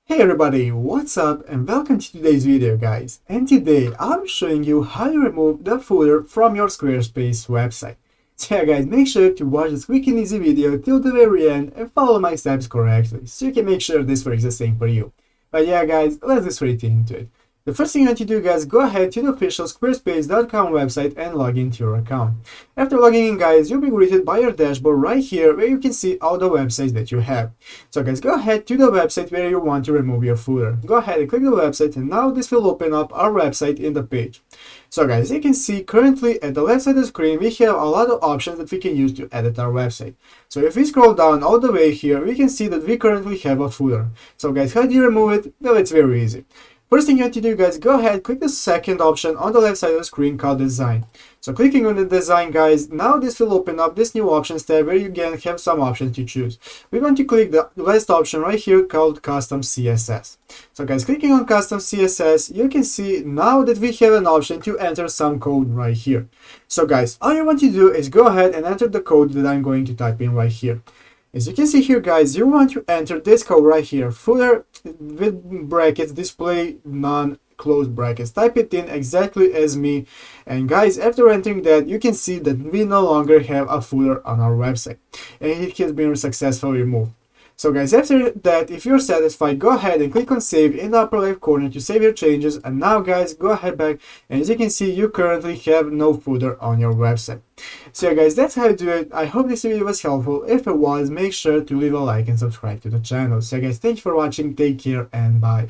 Hey everybody, what's up and welcome to today's video guys. And today I'm showing you how you remove the footer from your Squarespace website. So yeah guys, make sure to watch this quick and easy video till the very end and follow my steps correctly so you can make sure this works the same for you. But yeah guys, let's get straight into it. The first thing you want to do guys, go ahead to the official squarespace.com website and log into your account. After logging in guys, you'll be greeted by your dashboard right here where you can see all the websites that you have. So guys, go ahead to the website where you want to remove your footer. Go ahead and click the website and now this will open up our website in the page. So guys, you can see currently at the left side of the screen we have a lot of options that we can use to edit our website. So if we scroll down all the way here, we can see that we currently have a footer. So guys, how do you remove it? Well, it's very easy. First thing you have to do guys, go ahead, click the second option on the left side of the screen called design. So clicking on the design guys, now this will open up this new options tab where you again have some options to choose. We want to click the last option right here called custom CSS. So guys, clicking on custom CSS, you can see now that we have an option to enter some code right here. So guys, all you want to do is go ahead and enter the code that I'm going to type in right here. As you can see here guys, you want to enter this code right here, footer with brackets, display none, close brackets. Type it in exactly as me, and guys, after entering that, you can see that we no longer have a footer on our website and it has been successfully removed. So guys, after that, if you're satisfied, go ahead and click on save in the upper left corner to save your changes. And now guys, go ahead back, and as you can see, you currently have no footer on your website. So yeah guys, that's how to do it. I hope this video was helpful. If it was, make sure to leave a like and subscribe to the channel. So guys, thank you for watching, take care and bye.